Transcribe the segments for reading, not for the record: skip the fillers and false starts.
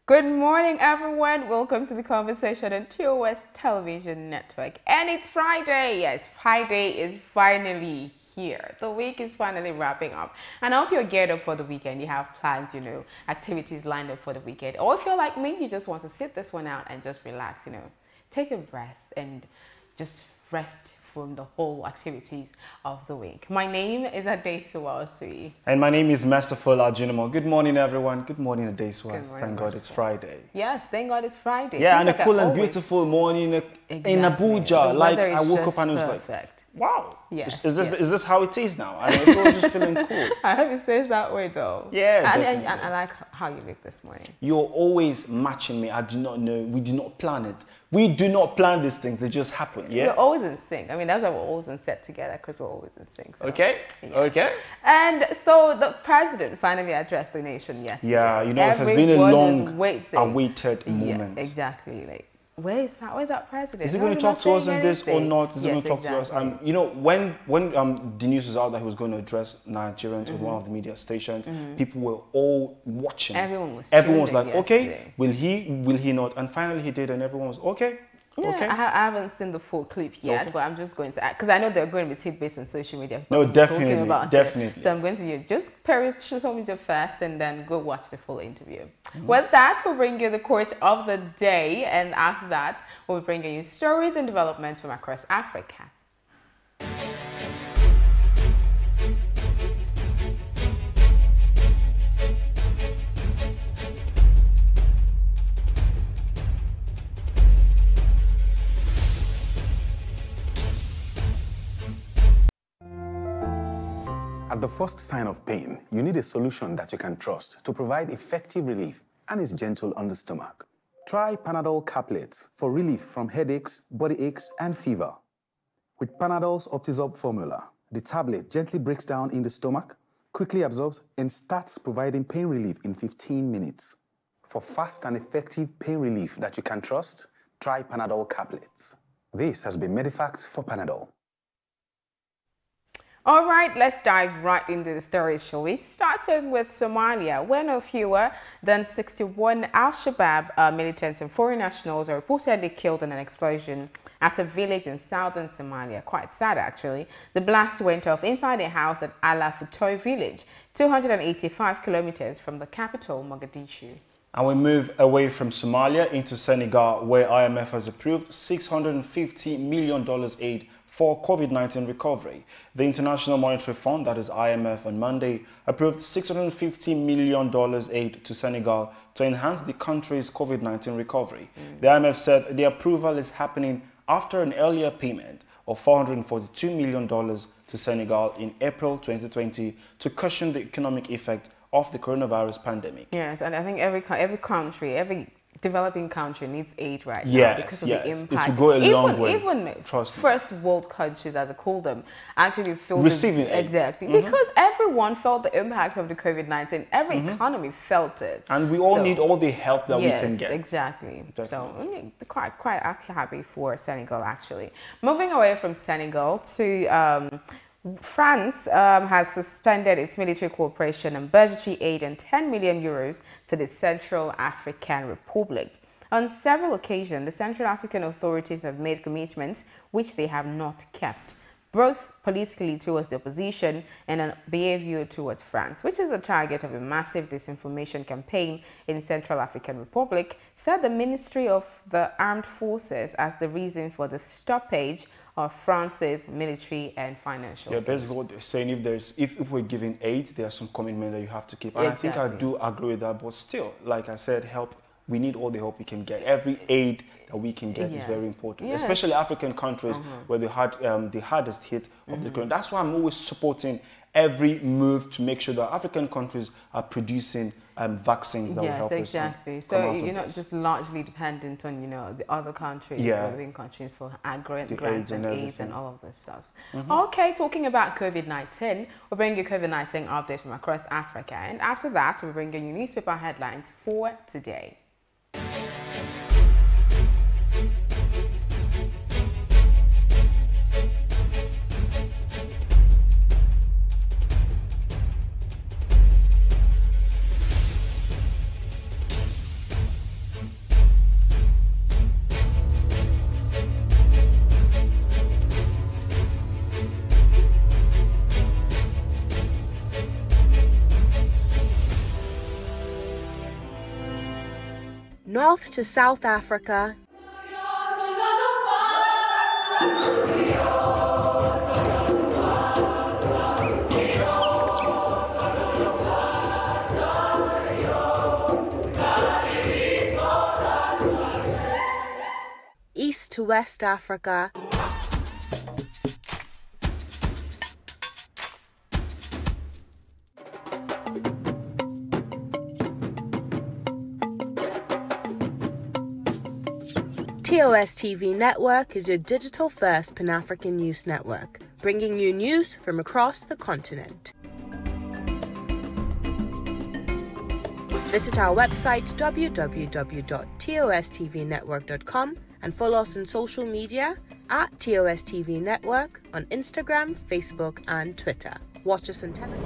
Good morning, everyone. Welcome to the conversation on TOS Television Network. And it's Friday. Yes, Friday is finally here. The week is finally wrapping up. And I hope you're geared up for the weekend. You have plans, activities lined up for the weekend. Or if you're like me, you just want to sit this one out and just relax, take a breath and just rest from the whole activities of the week. My name is Adesua Osui. And my name is Merciful Ajinamo. Good morning, everyone. Good morning, Adesua. Thank God it's Friday. Yes, thank God it's Friday. Yeah, and a cool and beautiful morning in Abuja. Like I woke up and it was like, wow. Yes, is this how it is now? I feel just feeling cool. I hope it stays that way though. Yeah, and I like how you look this morning. You're always matching me. I do not know. We do not plan it. We do not plan these things. They just happen. Yeah. We're always in sync. I mean, that's why we're always in set together, because we're always in sync. So, okay. Yeah. Okay. And so the president finally addressed the nation yesterday. Yeah, it has been a long awaited moment. Yeah, exactly. Like, where's that president? Is he going to talk to us on this or not? Is he going to talk to us? When the news was out that he was going to address Nigerians on one of the media stations, people were all watching. Everyone was like, yesterday. okay, will he not? And finally he did, and everyone was okay. Yeah, okay. I haven't seen the full clip yet, but I'm just going to, because I know there are going to be tidbits on social media. No, definitely. So I'm going to just peruse social media first and then go watch the full interview. With that, we'll bring you the quote of the day, and after that, we'll bring you stories and developments from across Africa. At the first sign of pain, you need a solution that you can trust to provide effective relief and is gentle on the stomach. Try Panadol Caplets for relief from headaches, body aches, and fever. With Panadol's Optizorb formula, the tablet gently breaks down in the stomach, quickly absorbs, and starts providing pain relief in 15 minutes. For fast and effective pain relief that you can trust, try Panadol Caplets. This has been Medifact for Panadol. All right, let's dive right into the story, shall we? Starting with Somalia, where no fewer than 61 Al-Shabaab militants and foreign nationals are reportedly killed in an explosion at a village in southern Somalia. Quite sad, actually. The blast went off inside a house at Ala Futoy village, 285 kilometers from the capital, Mogadishu. And we move away from Somalia into Senegal, where IMF has approved $650 million aid for COVID-19 recovery. The International Monetary Fund, that is IMF, on Monday approved $650 million aid to Senegal to enhance the country's COVID-19 recovery. The IMF said the approval is happening after an earlier payment of $442 million to Senegal in April 2020 to cushion the economic effect of the coronavirus pandemic. Yes, and I think every country, every developing country needs aid right now because of the impact. It will go a long way. Even first world countries, as I call them, actually feel receiving aid. Exactly, because everyone felt the impact of the COVID-19. Every economy felt it, and we all need all the help that we can get. Exactly. Definitely. So I mean, quite happy for Senegal actually. Moving away from Senegal to France has suspended its military cooperation and budgetary aid and 10 million euros to the Central African Republic. On several occasions, the Central African authorities have made commitments which they have not kept, both politically towards the opposition and on behavior towards France, which is the target of a massive disinformation campaign in Central African Republic, said the Ministry of the Armed Forces as the reason for the stoppage of France's military and financial aid. Basically what they're saying, if we're giving aid, there's some commitment that you have to keep. And I think I do agree with that, but still, like I said, we need all the help we can get. Every aid that we can get is very important, especially African countries where they had the hardest hit of the current. That's why I'm always supporting every move to make sure that African countries are producing vaccines that will help us. Exactly. So you're not just largely dependent on the other countries, developing countries for grants and aids and all of this stuff. Okay, talking about COVID-19, we'll bring you COVID-19 updates from across Africa, and after that, we'll bring you newspaper headlines for today. north to South Africa, east to West Africa, TOS TV Network is your digital-first Pan-African news network, bringing you news from across the continent. Visit our website www.tostvnetwork.com and follow us on social media at TOS TV Network on Instagram, Facebook, and Twitter. Watch us on television.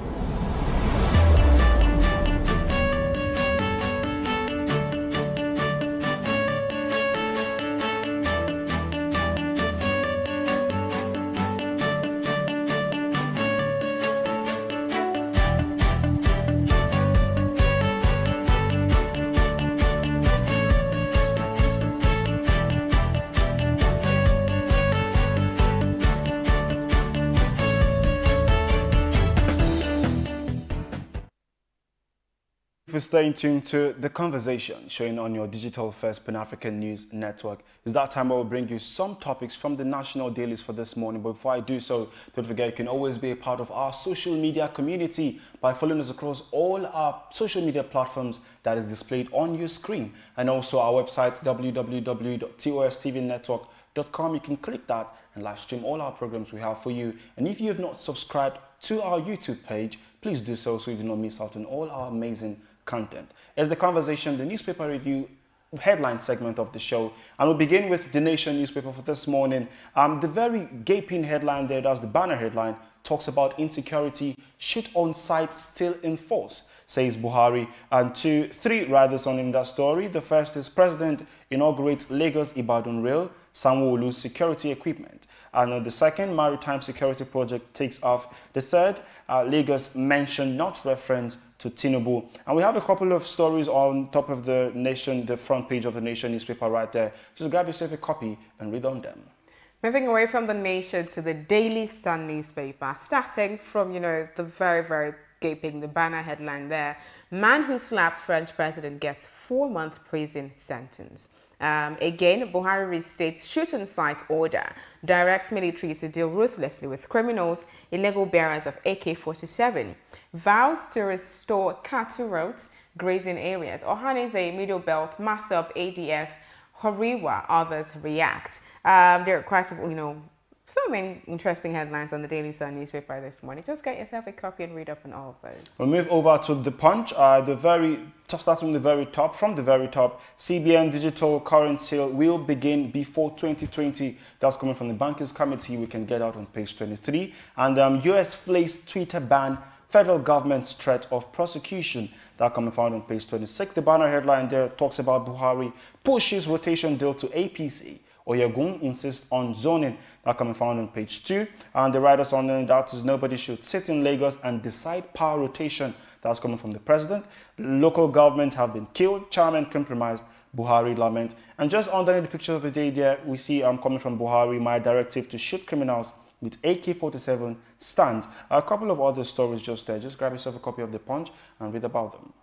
For staying tuned to The Conversation, showing on your digital first Pan-African news network. It's that time I will bring you some topics from the national dailies for this morning. But before I do so, don't forget you can always be a part of our social media community by following us across all our social media platforms that is displayed on your screen. And also our website, www.tostvnetwork.com. You can click that and live stream all our programs we have for you. And if you have not subscribed to our YouTube page, please do so you do not miss out on all our amazing content. As The Conversation, the newspaper review headline segment of the show, and we'll begin with The Nation newspaper for this morning. The very gaping headline there, that's the banner headline, talks about insecurity, shoot on site still in force, says Buhari. And three riders on in that story. The first is President inaugurates Lagos-Ibadan Rail, Sanwo-Olu's security equipment. And the second, maritime security project takes off. The third, Lagos mention not reference to Tinubu. And we have a couple of stories on top of the Nation, the front page of the Nation newspaper right there. Just grab yourself a copy and read on them. Moving away from the Nation to the Daily Sun newspaper, starting from, the very gaping, the banner headline there. Man who slapped French president gets 4-month prison sentence. Again, Buhari restates shoot-on-sight order, directs military to deal ruthlessly with criminals, illegal bearers of AK-47, vows to restore cattle roads, grazing areas. Ohaneze, Middle Belt, Masop, ADF, Horiwa, others react. There are quite, so many interesting headlines on the Daily Sun newspaper this morning. Just get yourself a copy and read up on all of those. We'll move over to The Punch. Starting from the very top, CBN digital current sale will begin before 2020. That's coming from the Bankers Committee. We can get out on page 23. And US flays Twitter ban, federal government's threat of prosecution. That can be found on page 26. The banner headline there talks about Buhari pushes rotation deal to APC. Oyegun insists on zoning. That can be found on page 2. And the writers on that is nobody should sit in Lagos and decide power rotation. That's coming from the president. Local governments have been killed, chairman compromised, Buhari lament. And just underneath the picture of the day there, we see coming from Buhari, my directive to shoot criminals with AK-47 stands. A couple of other stories just there. Just grab yourself a copy of The Punch and read about them.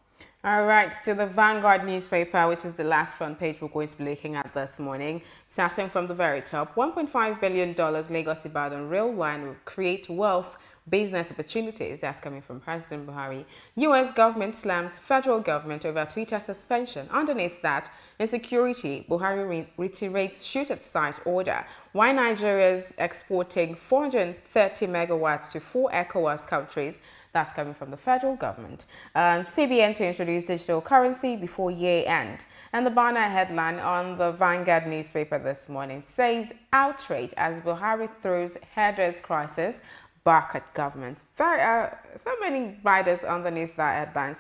All right, to the Vanguard newspaper, which is the last front page we're going to be looking at this morning. Starting from the very top, $1.5 billion Lagos-Ibadan rail line will create wealth, business opportunities. That's coming from President Buhari. U.S. government slams federal government over Twitter suspension. Underneath that, insecurity, Buhari reiterates shoot-at-sight order. Why Nigeria's exporting 430 megawatts to 4 ECOWAS countries. That's coming from the federal government. CBN to introduce digital currency before year end. And the banner headline on the Vanguard newspaper this morning says outrage as Buhari throws headers crisis back at government. So many riders underneath that headline.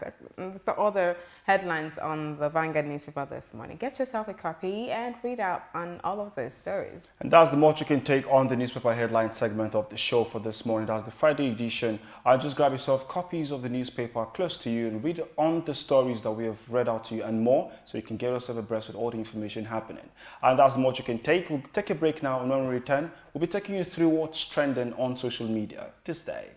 So other headlines on the Vanguard newspaper this morning. Get yourself a copy and read out on all of those stories. And that's the much you can take on the newspaper headline segment of the show for this morning. That's the Friday edition. Just grab yourself copies of the newspaper close to you and read on the stories that we have read out to you and more, so you can get yourself abreast with all the information happening. And that's the much you can take. We'll take a break now, and when we return, we'll be taking you through what's trending on social media this day.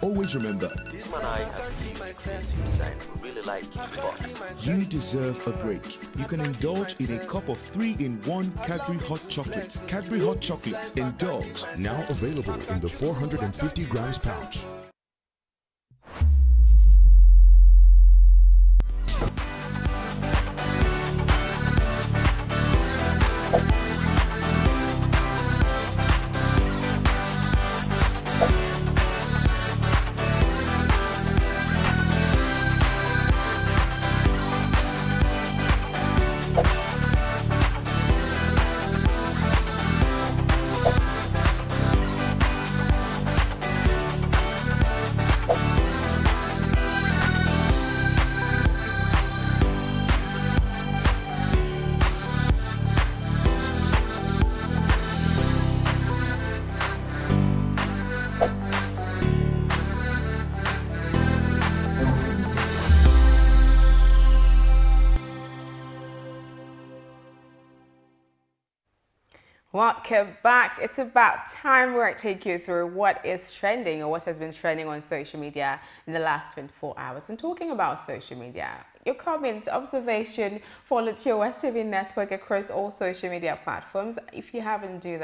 Always remember, Tim and I have been creative design. We really like it, but you deserve a break. You can indulge in a cup of 3-in-1 Cadbury Hot Chocolate. Cadbury Hot Chocolate. Indulge. Now available in the 450 grams pouch. Welcome back. It's about time we're taking you through what is trending or what has been trending on social media in the last 24 hours. And talking about social media, your comments, observation, follow TOS TV Network across all social media platforms. If you haven't done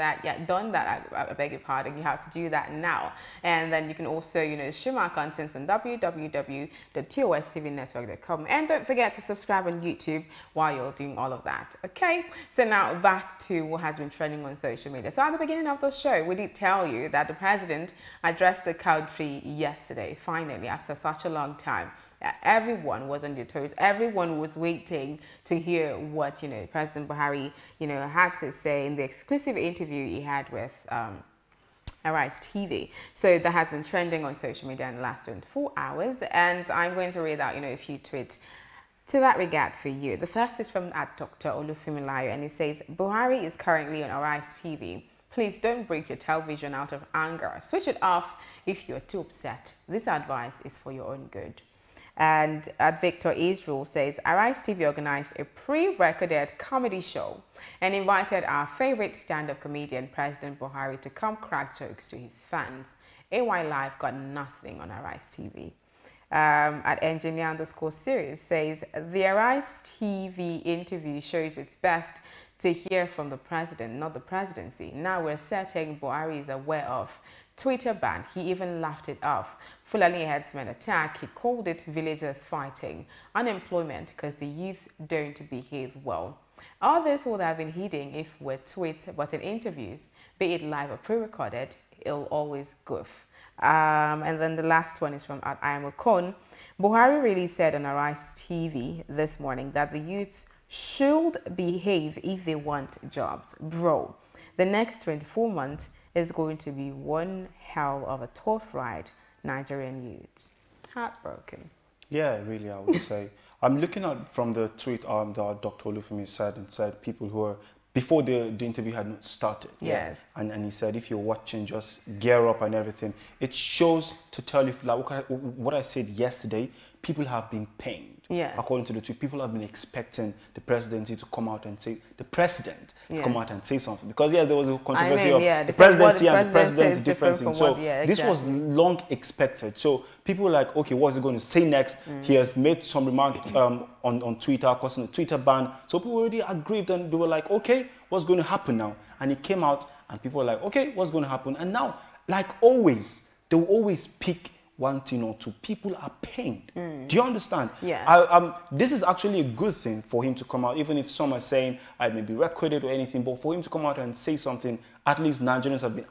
that, I beg your pardon, you have to do that now. And then you can also, stream our contents on www.tostvnetwork.com. And don't forget to subscribe on YouTube while you're doing all of that. Okay, so now back to what has been trending on social media. So at the beginning of the show, we did tell you that the president addressed the country yesterday, finally, after such a long time. Everyone was on their toes. Everyone was waiting to hear what, President Buhari, had to say in the exclusive interview he had with Arise TV. So that has been trending on social media in the last 24 hours. And I'm going to read out, a few tweets to that regard for you. The first is from Dr. Olufumilayo, and he says, Buhari is currently on Arise TV. Please don't break your television out of anger. Switch it off if you're too upset. This advice is for your own good. And Victor Israel says, Arise TV organized a pre-recorded comedy show and invited our favorite stand-up comedian, President Buhari, to come crack jokes to his fans. AY Live got nothing on Arise TV. At Engineer_series says, the Arise TV interview shows its best to hear from the president, not the presidency. Now we're certain Buhari is aware of Twitter ban. He even laughed it off. Fulani headsman attack, he called it villagers fighting. Unemployment because the youth don't behave well. All this would have been hidden if we're tweet, but in interviews, be it live or pre-recorded, it'll always goof. And then the last one is from I Am Okon. Buhari really said on Arise TV this morning that the youths should behave if they want jobs. Bro, the next 24 months is going to be one hell of a tough ride. Nigerian youths. Heartbroken. Yeah, really, I would say. I'm looking at from the tweet that Dr. Olufemi said people who are, before the interview had not started. Yes. Yeah? And he said, if you're watching, just gear up and everything. It shows to tell you, like what I said yesterday, people have been pained. Yeah. According to the tweet, people have been expecting the presidency to come out and say, the president to come out and say something. Because, yeah, there was a controversy of the presidency and the president is different thing. So this was long expected. So people were like, okay, what's he going to say next? He has made some remark on Twitter, causing a Twitter ban. So people were already aggrieved and they were like, okay, what's going to happen now? And he came out and people were like, okay, what's going to happen? And now, like always, they will always pick one thing or two. People are pained. Do you understand? Yeah. This is actually a good thing for him to come out, even if some are saying I may be recorded or anything, but for him to come out and say something, at least Nigerians have been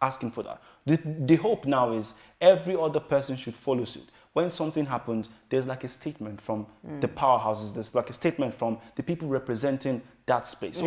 asking for that. The hope now is every other person should follow suit. When something happens, there's like a statement from the powerhouses, there's like a statement from the people representing that space. So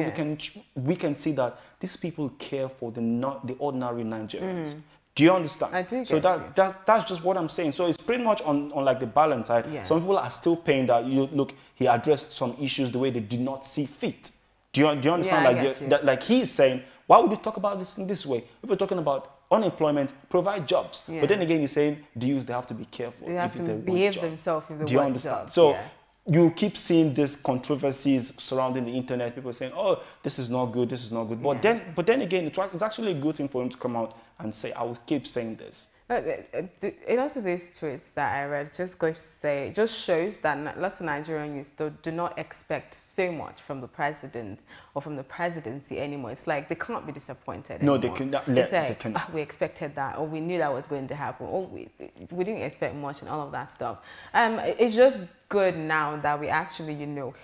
we can see that these people care for the ordinary Nigerians. Do you understand? I do. So that's just what I'm saying. So it's pretty much on like the balance side. Yeah. Some people are still paying that. Look, he addressed some issues the way they did not see fit. Do you understand? Yeah, Like he's saying, why would you talk about this in this way? If we're talking about unemployment, provide jobs. Yeah. But then again, he's saying the youth, they have to be careful. They have to behave themselves if they want. Do you understand? Jobs. So yeah. you keep seeing these controversies surrounding the internet. People saying, "Oh, this is not good. This is not good." But then again, it's actually a good thing for him to come out and say, "I will keep saying this." It also these tweets that I read just goes to say, it just shows that lots of Nigerian youth do not expect so much from the president or from the presidency anymore. It's like they can't be disappointed anymore. No, they cannot. It's like, they cannot. We expected that, or we knew that was going to happen, or we didn't expect much and all of that stuff. It's just good now that we actually,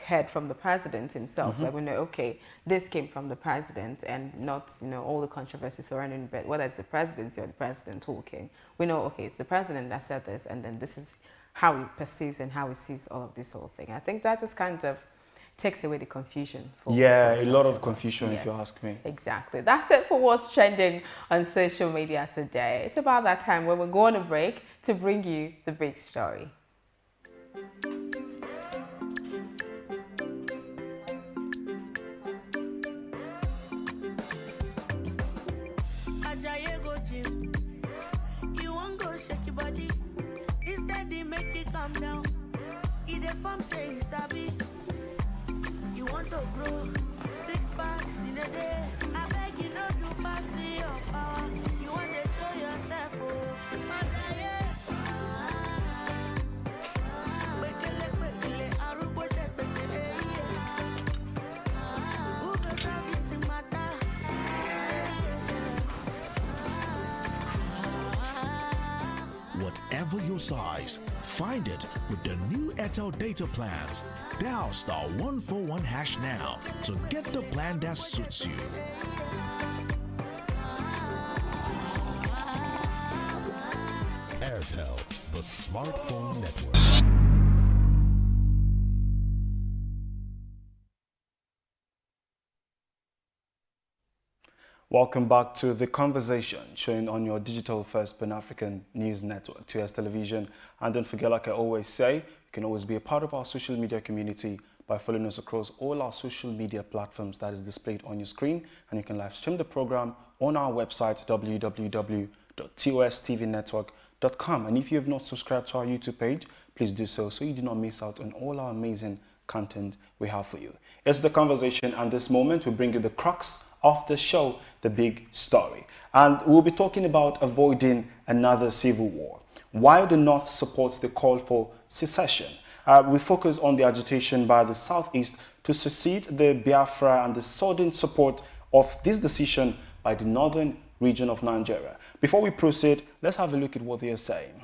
heard from the president himself. Like we know, okay, this came from the president and not, all the controversies surrounding it, whether it's the presidency or the president talking. We know, okay, it's the president that said this, and then this is how he perceives and how he sees all of this whole thing. I think that just kind of takes away the confusion. A lot of confusion, if you ask me. Exactly. That's it for what's trending on social media today. It's about that time when we're going to break to bring you the big story. You won't go shake your body. Instead, they make it calm down. If the farm say it's happy, you want to grow 6 packs in a day. I beg you not to pass your power. You want to show yourself, oh. Whatever your size, find it with the new Airtel data plans. Dial *141# now to get the plan that suits you. Airtel, the smartphone network. Welcome back to The Conversation, showing on your digital first Pan-African news network, TOS Television. And don't forget, like I always say, you can always be a part of our social media community by following us across all our social media platforms that is displayed on your screen. And you can live stream the program on our website, www.tostvnetwork.com. And if you have not subscribed to our YouTube page, please do so you do not miss out on all our amazing content we have for you. It's The Conversation, and this moment we bring you the crux of the show, the big story. And we'll be talking about avoiding another civil war. Why the North supports the call for secession. We focus on the agitation by the Southeast to secede the Biafra and the sudden support of this decision by the northern region of Nigeria. Before we proceed, let's have a look at what they are saying.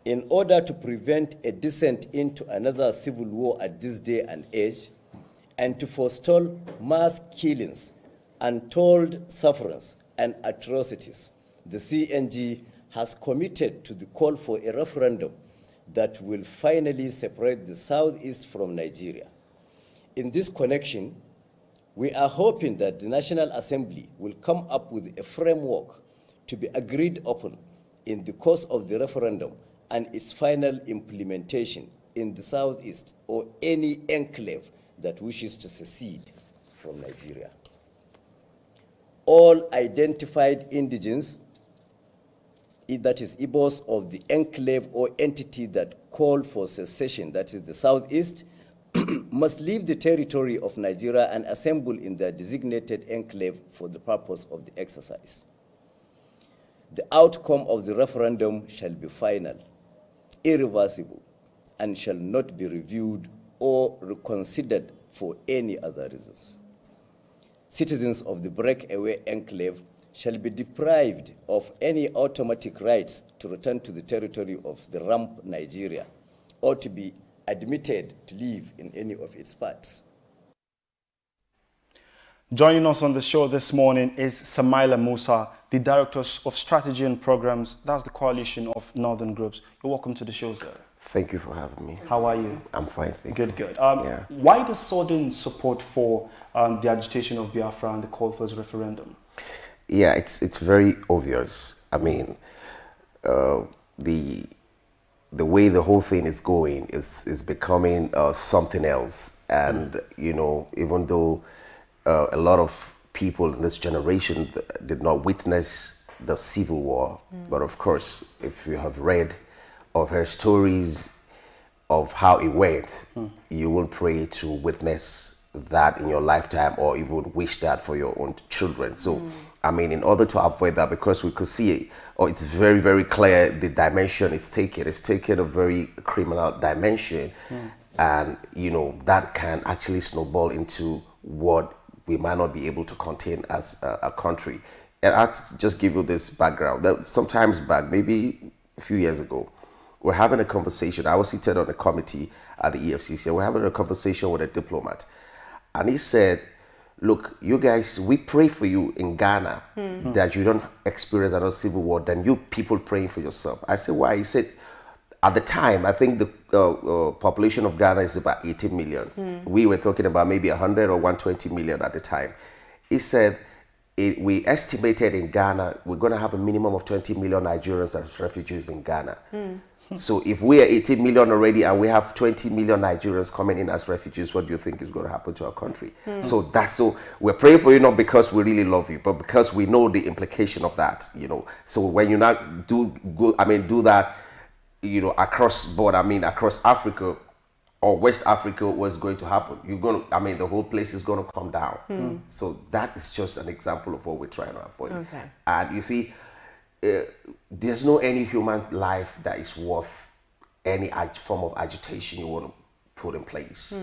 In order to prevent a descent into another civil war at this day and age, and to forestall mass killings, untold sufferance, and atrocities, the CNG has committed to the call for a referendum that will finally separate the Southeast from Nigeria. In this connection, we are hoping that the National Assembly will come up with a framework to be agreed upon in the course of the referendum and its final implementation in the Southeast or any enclave that wishes to secede from Nigeria. All identified indigents, that is Igbos of the enclave or entity that call for secession, that is the Southeast, must leave the territory of Nigeria and assemble in their designated enclave for the purpose of the exercise. The outcome of the referendum shall be final, irreversible, and shall not be reviewed or reconsidered for any other reasons. Citizens of the breakaway enclave shall be deprived of any automatic rights to return to the territory of the rump Nigeria or to be admitted to live in any of its parts. Joining us on the show this morning is Samaila Musa, the Director of Strategy and Programs. That's the coalition of Northern Groups. You're welcome to the show, sir. Thank you for having me. How are you? I'm fine, thank you. Good. Yeah. Why the sudden support for the agitation of Biafra and the call for this referendum? Yeah, it's very obvious. I mean, the way the whole thing is going is becoming something else. And, you know, even though a lot of people in this generation did not witness the Civil War, but of course, if you have read or heard stories of how it went, you won't pray to witness that in your lifetime or even wish that for your own children. So, I mean, in order to avoid that, because we could see it, it's very, very clear the dimension it's taken. It's taken a very criminal dimension. And, you know, that can actually snowball into what we might not be able to contain as a country. And I'll just give you this background. That sometimes back, maybe a few years ago, we're having a conversation. I was seated on a committee at the EFCC. We're having a conversation with a diplomat. And he said, look, you guys, we pray for you in Ghana that you don't experience another civil war than you people praying for yourself. I said, why? He said, at the time, I think the population of Ghana is about 18 million. We were talking about maybe 100 or 120 million at the time. He said, we estimated in Ghana, we're going to have a minimum of 20 million Nigerians as refugees in Ghana. So if we are 18 million already and we have 20 million Nigerians coming in as refugees, what do you think is going to happen to our country? So we're praying for you not because we really love you, but because we know the implication of that, you know. So when you not do that, you know, across board, I mean, across Africa or West Africa, what's going to happen? The whole place is going to come down. So that is just an example of what we're trying to avoid. Okay. And you see, there's no any human life that is worth any form of agitation you want to put in place.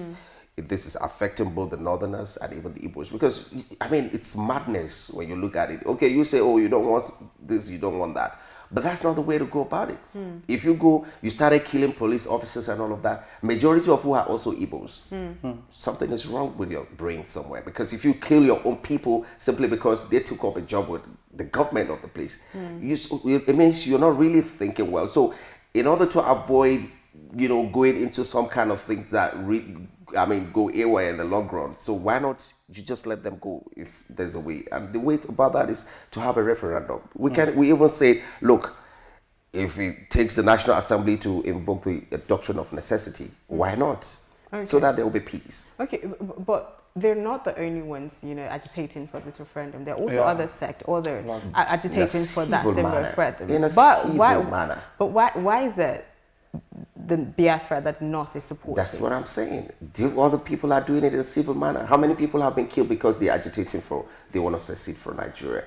This is affecting both the Northerners and even the Igbos, because, I mean, it's madness when you look at it. Okay, you say, oh, you don't want this, you don't want that. But that's not the way to go about it. If you started killing police officers and all of that, majority of who are also Igbos. Something is wrong with your brain somewhere. Because if you kill your own people simply because they took up a job with the government of the place, it means you're not really thinking well. So in order to avoid, you know, going into some kind of things that go away in the long run. So why not you just let them go if there's a way? And the way about that is to have a referendum. We even say, look, if it takes the National Assembly to invoke the doctrine of necessity, why not? Okay. So that there will be peace. Okay, but they're not the only ones, you know, agitating for this referendum. There are also other sects, agitating for that similar referendum. In a civil manner. But why is it the Biafra that North is supporting? That's what I'm saying. All the people are doing it in a civil manner. How many people have been killed because they're agitating they want to secede from Nigeria?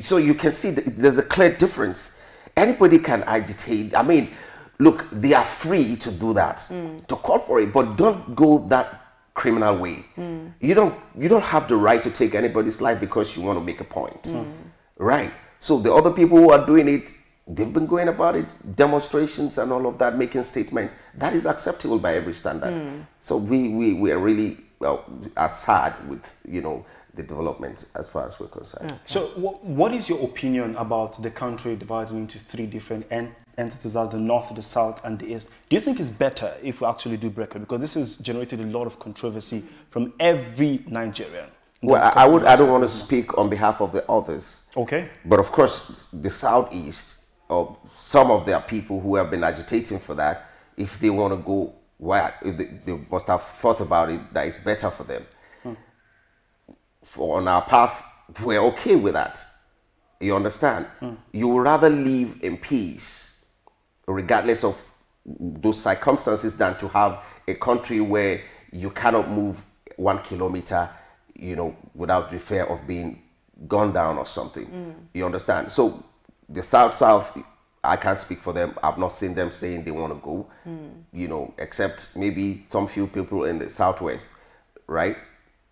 So you can see there's a clear difference. Anybody can agitate. I mean, look, they are free to do that, to call for it, but don't go that criminal way. You don't have the right to take anybody's life because you want to make a point, right? So the other people who are doing it, they've been going about it, demonstrations and all of that, making statements. That is acceptable by every standard. So we are really are sad with, you know, the development as far as we're concerned. Okay. So what is your opinion about the country divided into three different entities, as the North, the South, and the East? Do you think it's better if we actually do break it? Because this has generated a lot of controversy from every Nigerian. Well, I don't want to speak on behalf of the others. Okay. But of course, the Southeast, or some of their people who have been agitating for that, if they want to go, they must have thought about it, that it's better for them. On our path, we're okay with that. You understand? You would rather live in peace, regardless of those circumstances, than to have a country where you cannot move 1 kilometer, you know, without the fear of being gunned down or something. You understand? So the South, I can't speak for them. I've not seen them saying they want to go, you know, except maybe some few people in the Southwest, right?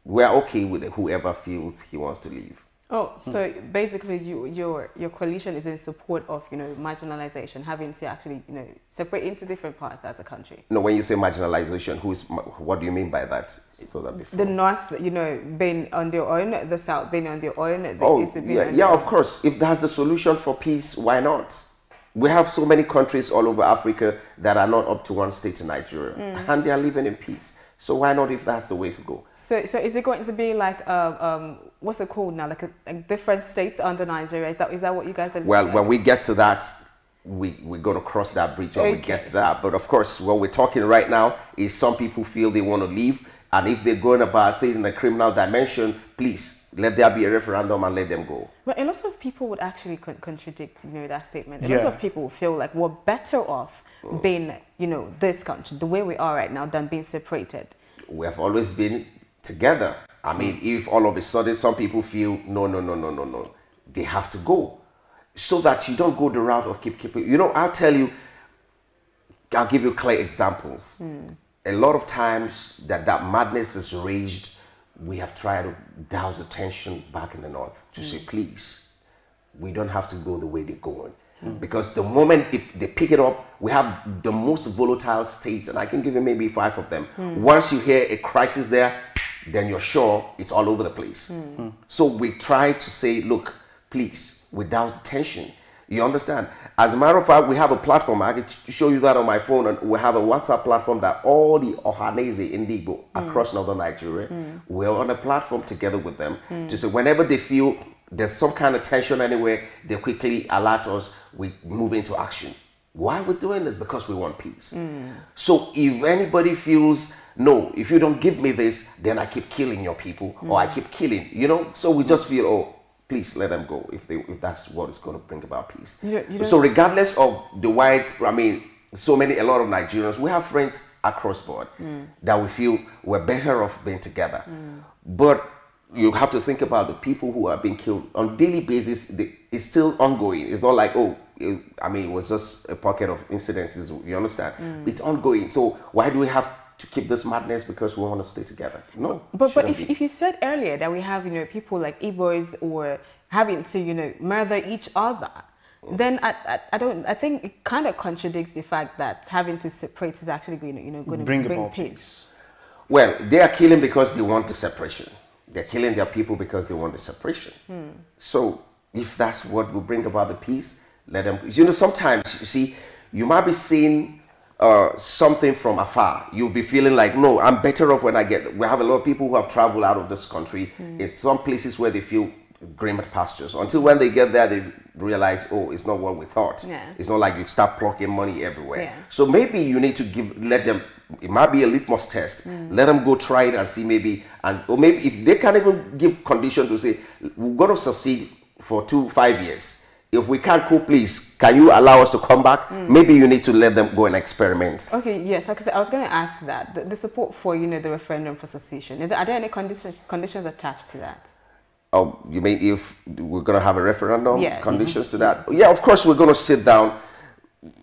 We're okay with it, whoever feels he wants to leave. Oh, so basically your coalition is in support of, you know, marginalization, having to actually, you know, separate into different parts as a country. No, when you say marginalization, what do you mean by that? So that before the North, you know, being on their own, the South being on their own. Of course. If that's the solution for peace, why not? We have so many countries all over Africa that are not up to one state in Nigeria, and they are living in peace. So why not if that's the way to go? So is it going to be like what's it called now? Like different states under Nigeria? Is that what you guys are? Well, when we get to that, we're going to cross that bridge when we get that. But of course, what we're talking right now is some people feel they want to leave, and if they're going about things in a criminal dimension, please let there be a referendum and let them go. But a lot of people would actually contradict, that statement. A lot of people would feel like we're better off being, this country, the way we are right now, than being separated. We have always been together. I mean, if all of a sudden some people feel, no, they have to go. So that you don't go the route of keeping, I'll tell you, I'll give you clear examples. A lot of times that madness is raged, we have tried to douse the tension back in the north to say, please, we don't have to go the way they're going. Because the moment they pick it up, we have the most volatile states, and I can give you maybe 5 of them. Once you hear a crisis there, then you're sure it's all over the place. So we try to say, look, please, we douse the tension. You understand? As a matter of fact, we have a platform. I can show you that on my phone. And we have a WhatsApp platform that all the Ohanese Indigo across northern Nigeria, we're on a platform together with them to say whenever they feel there's some kind of tension anywhere, they quickly alert us. We move into action. Why we're doing this? Because we want peace. So if anybody feels, no, if you don't give me this, then I keep killing your people or I keep killing, So we just feel, oh, please let them go if that's what is going to bring about peace. So regardless of the whites, a lot of Nigerians, we have friends across board that we feel we're better off being together. But you have to think about the people who are being killed on a daily basis. It's still ongoing. It's not like, it was just a pocket of incidences, you understand? It's ongoing. So why do we have to keep this madness because we want to stay together? No. But if you said earlier that we have, people like Igbos or having to, murder each other, then I think it kind of contradicts the fact that having to separate is actually going to bring peace. Well, they are killing because they want the separation. They're killing their people because they want the separation. So if that's what will bring about the peace, let them. Sometimes, you see, you might be seeing something from afar. You'll be feeling like, no, I'm better off when we have a lot of people who have traveled out of this country. In some places where they feel green pastures. Until when they get there, they realize, oh, it's not what we thought. It's not like you start plucking money everywhere. So maybe you need to let them, it might be a litmus test. Let them go try it and see or maybe if they can't even give condition to say, we're going to succeed for 5 years. If we can't cope, please, can you allow us to come back? Maybe you need to let them go and experiment. Okay, yes, because I was going to ask that. The support for, the referendum for secession, are there any conditions attached to that? Oh, you mean if we're going to have a referendum? Conditions to that? Yeah, of course, we're going to sit down.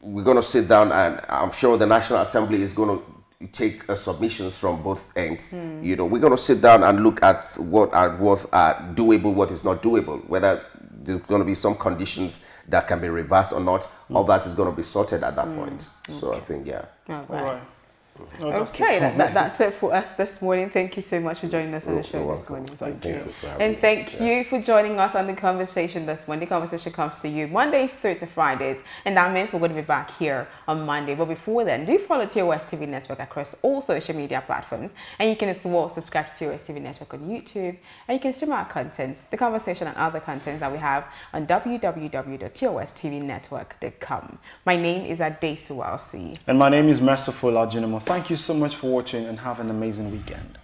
We're going to sit down, and I'm sure the National Assembly is going to take submissions from both ends. We're going to sit down and look at what are doable, what is not doable, whether there's going to be some conditions that can be reversed or not. All that is going to be sorted at that point. So I think, All right. Okay, that's it for us this morning. Thank you so much for joining us on the show this morning. Thank you for having me. And thank you for joining us on The Conversation this morning. The Conversation comes to you Mondays through to Fridays, and that means we're going to be back here on Monday. But before then, do follow TOS TV Network across all social media platforms, and you can as well subscribe to TOS TV Network on YouTube, and you can stream our content, The Conversation, and other content that we have on www.tostvnetwork.com. My name is Adesu Alsi. And my name is Merciful Ajinamo. Thank you so much for watching and have an amazing weekend.